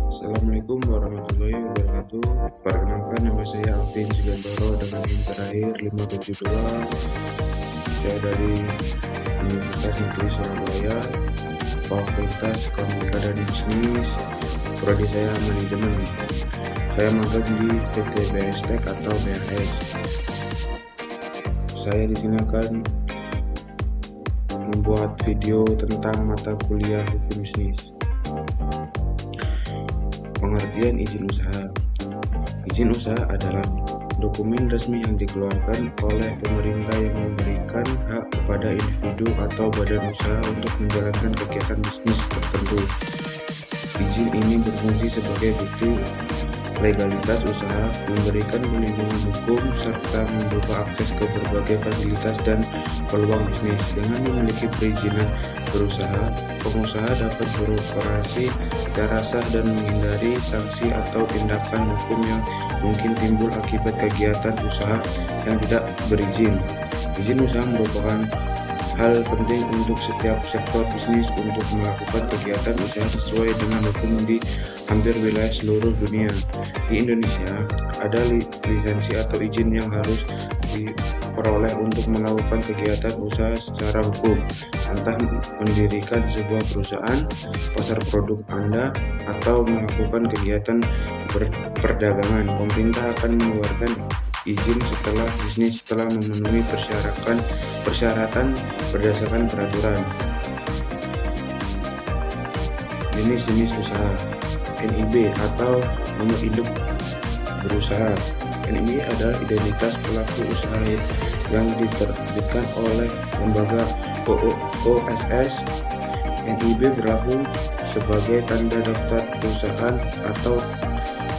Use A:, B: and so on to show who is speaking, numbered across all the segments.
A: Assalamualaikum warahmatullahi wabarakatuh. Perkenalkan, nama saya Alvin Sigantoro dengan NIM terakhir 572. Saya dari Universitas Negeri Surabaya, Fakultas Ekonomika dan Bisnis. Prodi saya manajemen. Saya magang di PT BSTEK atau BHS. Saya di sini akan membuat video tentang mata kuliah hukum bisnis. Pengertian izin usaha. Izin usaha adalah dokumen resmi yang dikeluarkan oleh pemerintah yang memberikan hak kepada individu atau badan usaha untuk menjalankan kegiatan bisnis tertentu. Izin ini berfungsi sebagai bukti legalitas usaha, memberikan perlindungan hukum, serta membuka akses ke berbagai fasilitas dan peluang bisnis. Dengan memiliki perizinan berusaha, pengusaha dapat beroperasi secara sah dan menghindari sanksi atau tindakan hukum yang mungkin timbul akibat kegiatan usaha yang tidak berizin. Izin usaha merupakan hal penting untuk setiap sektor bisnis untuk melakukan kegiatan usaha sesuai dengan hukum di hampir wilayah seluruh dunia. Di Indonesia, ada lisensi atau izin yang harus diperoleh untuk melakukan kegiatan usaha secara hukum, entah mendirikan sebuah perusahaan, pasar produk Anda, atau melakukan kegiatan perdagangan. Pemerintah akan mengeluarkan izin setelah bisnis telah memenuhi persyaratan berdasarkan peraturan. Jenis-jenis usaha. NIB atau nomor induk berusaha. NIB adalah identitas pelaku usaha yang diterbitkan oleh lembaga OSS. NIB berlaku sebagai tanda daftar perusahaan atau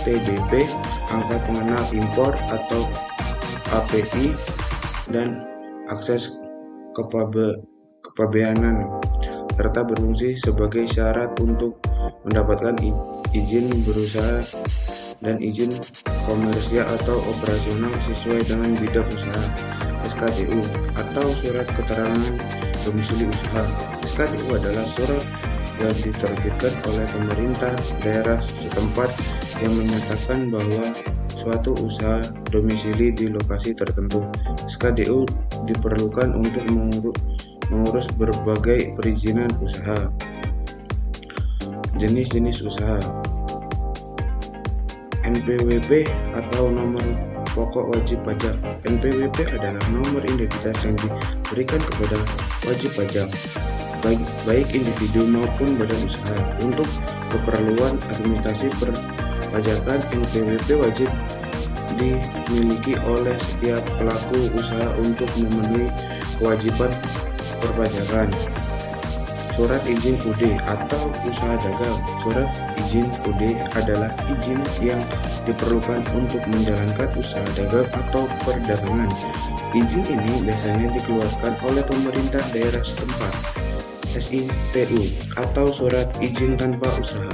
A: TDP, angka pengenal impor atau API, dan akses kepabeanan, serta berfungsi sebagai syarat untuk mendapatkan izin berusaha dan izin komersial atau operasional sesuai dengan bidang usaha. SKDU atau surat keterangan domisili usaha. SKDU adalah surat yang diterbitkan oleh pemerintah daerah setempat yang menyatakan bahwa suatu usaha domisili di lokasi tertentu. SKDU diperlukan untuk mengurus berbagai perizinan usaha. Jenis-jenis usaha. NPWP atau nomor pokok wajib pajak. NPWP adalah nomor identitas yang diberikan kepada wajib pajak, baik individu maupun badan usaha. Untuk keperluan administrasi perpajakan, NPWP wajib dimiliki oleh setiap pelaku usaha untuk memenuhi kewajiban perpajakan. Surat izin UD atau usaha dagang. Surat izin UD adalah izin yang diperlukan untuk menjalankan usaha dagang atau perdagangan. Izin ini biasanya dikeluarkan oleh pemerintah daerah setempat. SITU atau surat izin tanpa usaha.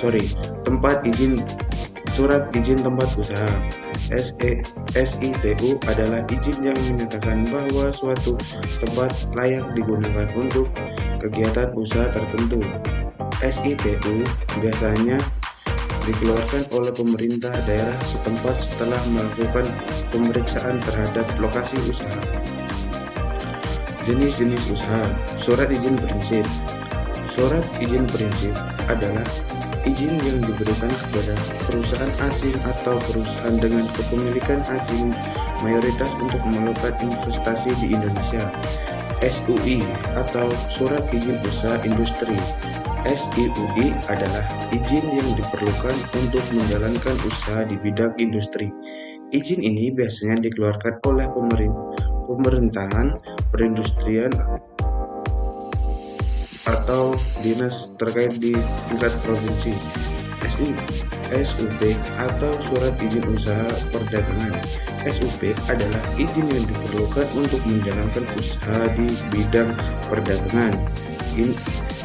A: Surat izin tempat usaha. SITU adalah izin yang menyatakan bahwa suatu tempat layak digunakan untuk kegiatan usaha tertentu. SITU biasanya dikeluarkan oleh pemerintah daerah setempat setelah melakukan pemeriksaan terhadap lokasi usaha. Jenis-jenis usaha. Surat izin prinsip. Surat izin prinsip adalah izin yang diberikan kepada perusahaan asing atau perusahaan dengan kepemilikan asing mayoritas untuk melakukan investasi di Indonesia. SUI atau surat izin usaha industri. SIUI adalah izin yang diperlukan untuk menjalankan usaha di bidang industri. Izin ini biasanya dikeluarkan oleh pemerintahan perindustrian atau dinas terkait di tingkat provinsi. SUP atau surat izin usaha perdagangan. SUP adalah izin yang diperlukan untuk menjalankan usaha di bidang perdagangan.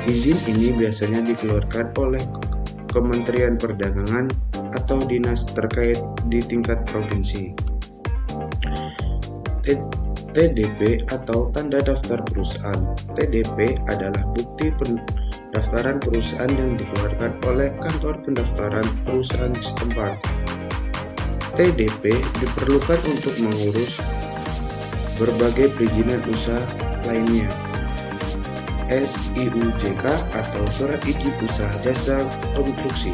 A: Izin ini biasanya dikeluarkan oleh Kementerian Perdagangan atau dinas terkait di tingkat provinsi. TDP atau tanda daftar perusahaan. TDP adalah bukti pendaftaran perusahaan yang dikeluarkan oleh kantor pendaftaran perusahaan setempat. TDP diperlukan untuk mengurus berbagai perizinan usaha lainnya. SIUJK atau Surat Izin Usaha Jasa Konstruksi.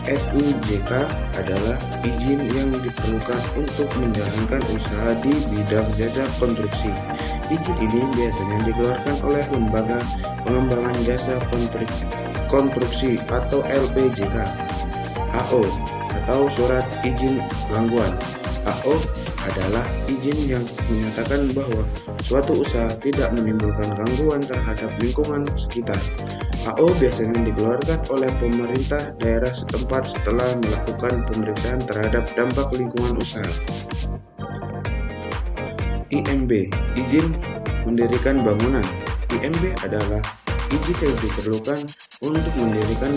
A: SIUJK adalah izin yang diperlukan untuk menjalankan usaha di bidang jasa konstruksi. Izin ini biasanya dikeluarkan oleh Lembaga Pengembangan Jasa Konstruksi atau LPJK. AO atau Surat Izin Gangguan. AO adalah izin yang menyatakan bahwa suatu usaha tidak menimbulkan gangguan terhadap lingkungan sekitar. AO biasanya dikeluarkan oleh pemerintah daerah setempat setelah melakukan pemeriksaan terhadap dampak lingkungan usaha. IMB, izin mendirikan bangunan. IMB adalah izin yang diperlukan untuk mendirikan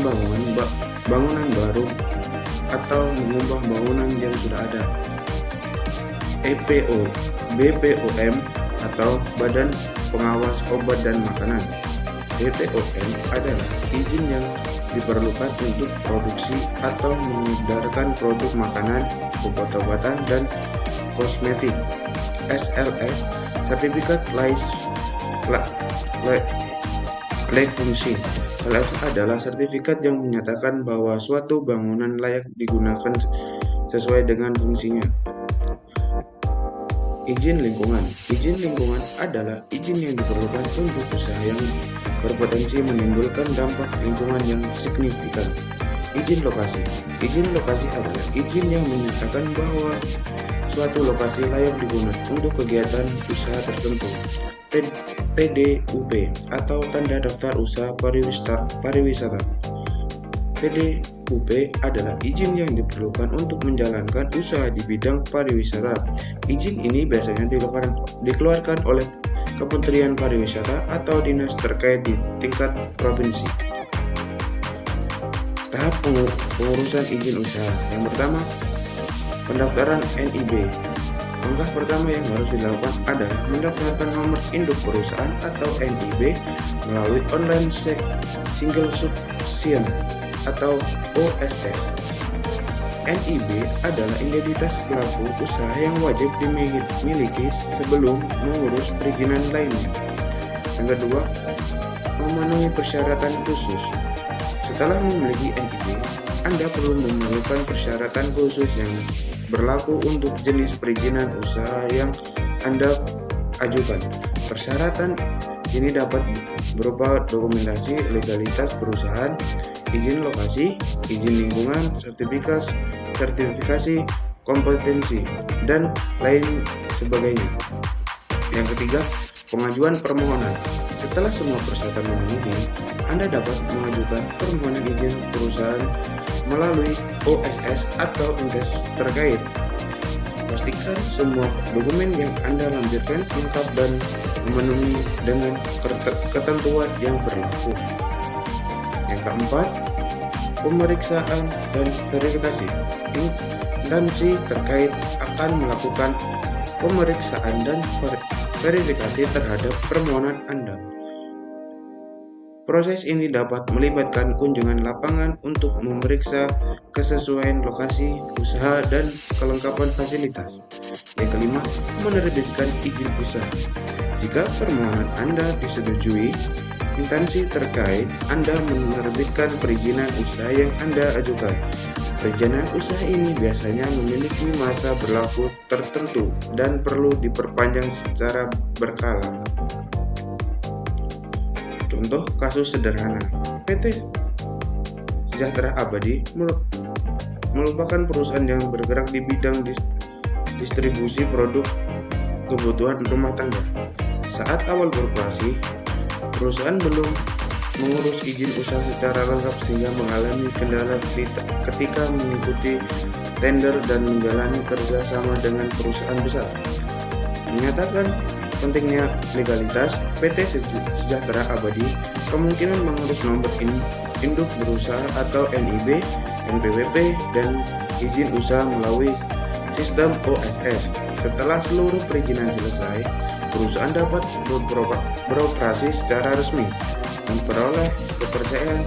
A: bangunan baru atau mengubah bangunan yang sudah ada. EPO, BPOM atau Badan Pengawas Obat dan Makanan. BPOM adalah izin yang diperlukan untuk produksi atau mengedarkan produk makanan, obat-obatan, dan kosmetik. SLF, Sertifikat Layak Fungsi. SLF adalah sertifikat yang menyatakan bahwa suatu bangunan layak digunakan sesuai dengan fungsinya. Izin lingkungan. Izin lingkungan adalah izin yang diperlukan untuk usaha yang berpotensi menimbulkan dampak lingkungan yang signifikan. Izin lokasi. Izin lokasi adalah izin yang menyatakan bahwa suatu lokasi layak digunakan untuk kegiatan usaha tertentu. TDUP atau Tanda Daftar Usaha Pariwisata. TDUP adalah izin yang diperlukan untuk menjalankan usaha di bidang pariwisata. Izin ini biasanya dikeluarkan oleh Kementerian Pariwisata atau dinas terkait di tingkat provinsi. Tahap pengurusan izin usaha. Yang pertama, pendaftaran NIB. Langkah pertama yang harus dilakukan adalah mendaftarkan nomor induk perusahaan atau NIB melalui online single subscription atau OSS. NIB adalah identitas pelaku usaha yang wajib dimiliki sebelum mengurus perizinan lainnya. Yang kedua, memenuhi persyaratan khusus. Setelah memiliki NIB, Anda perlu memerlukan persyaratan khusus yang berlaku untuk jenis perizinan usaha yang Anda ajukan. Persyaratan ini dapat berupa dokumentasi legalitas perusahaan, izin lokasi, izin lingkungan, sertifikasi kompetensi, dan lain sebagainya. Yang ketiga, pengajuan permohonan. Setelah semua persyaratan memenuhi, Anda dapat mengajukan permohonan izin perusahaan melalui OSS atau entitas terkait. Pastikan semua dokumen yang Anda lampirkan lengkap dan memenuhi dengan ketentuan yang berlaku. Yang keempat, pemeriksaan dan verifikasi. Instansi terkait akan melakukan pemeriksaan dan verifikasi terhadap permohonan Anda. Proses ini dapat melibatkan kunjungan lapangan untuk memeriksa kesesuaian lokasi, usaha, dan kelengkapan fasilitas. Yang kelima, menerbitkan izin usaha. Jika permohonan Anda disetujui, instansi terkait Anda menerbitkan perizinan usaha yang Anda ajukan. Perizinan usaha ini biasanya memiliki masa berlaku tertentu dan perlu diperpanjang secara berkala. Contoh kasus sederhana, PT Sejahtera Abadi merupakan perusahaan yang bergerak di bidang distribusi produk kebutuhan rumah tangga. Saat awal beroperasi, perusahaan belum mengurus izin usaha secara lengkap sehingga mengalami kendala ketika mengikuti tender dan menjalani kerjasama dengan perusahaan besar. Menyatakan pentingnya legalitas, PT Sejahtera Abadi kemungkinan mengurus nomor induk berusaha atau NIB, NPWP, dan izin usaha melalui sistem OSS. Setelah seluruh perizinan selesai, perusahaan dapat beroperasi secara resmi. memperoleh kepercayaan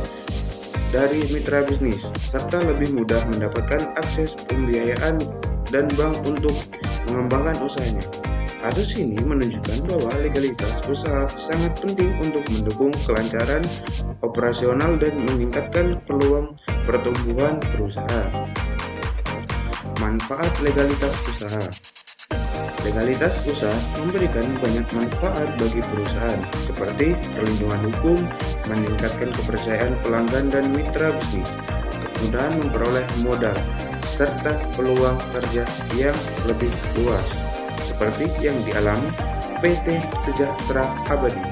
A: dari mitra bisnis, serta lebih mudah mendapatkan akses pembiayaan dan bank untuk mengembangkan usahanya. Kasus ini menunjukkan bahwa legalitas usaha sangat penting untuk mendukung kelancaran operasional dan meningkatkan peluang pertumbuhan perusahaan. Manfaat legalitas usaha. Legalitas usaha memberikan banyak manfaat bagi perusahaan, seperti perlindungan hukum, meningkatkan kepercayaan pelanggan dan mitra bisnis, kemudahan memperoleh modal, serta peluang kerja yang lebih luas, seperti yang dialami PT Sejahtera Abadi.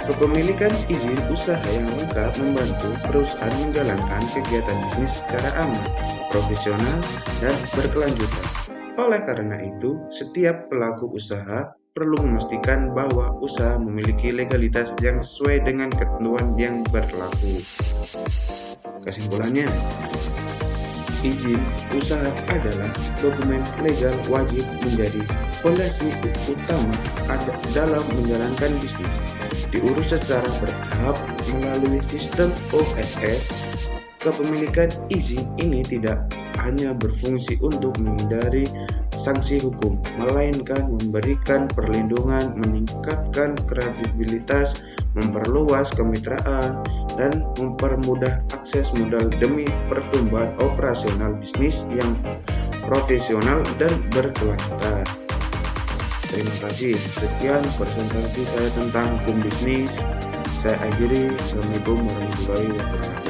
A: Kepemilikan izin usaha yang lengkap membantu perusahaan menjalankan kegiatan bisnis secara aman, profesional, dan berkelanjutan. Oleh karena itu, setiap pelaku usaha perlu memastikan bahwa usaha memiliki legalitas yang sesuai dengan ketentuan yang berlaku. Kesimpulannya, izin usaha adalah dokumen legal wajib menjadi fondasi utama dalam menjalankan bisnis. Diurus secara bertahap melalui sistem OSS, kepemilikan izin ini tidak hanya berfungsi untuk menghindari sanksi hukum, melainkan memberikan perlindungan, meningkatkan kredibilitas, memperluas kemitraan, dan mempermudah akses modal demi pertumbuhan operasional bisnis yang profesional dan berkelanjutan. Terima kasih. Sekian presentasi saya tentang hukum bisnis. Saya akhiri. Assalamualaikum warahmatullahi wabarakatuh.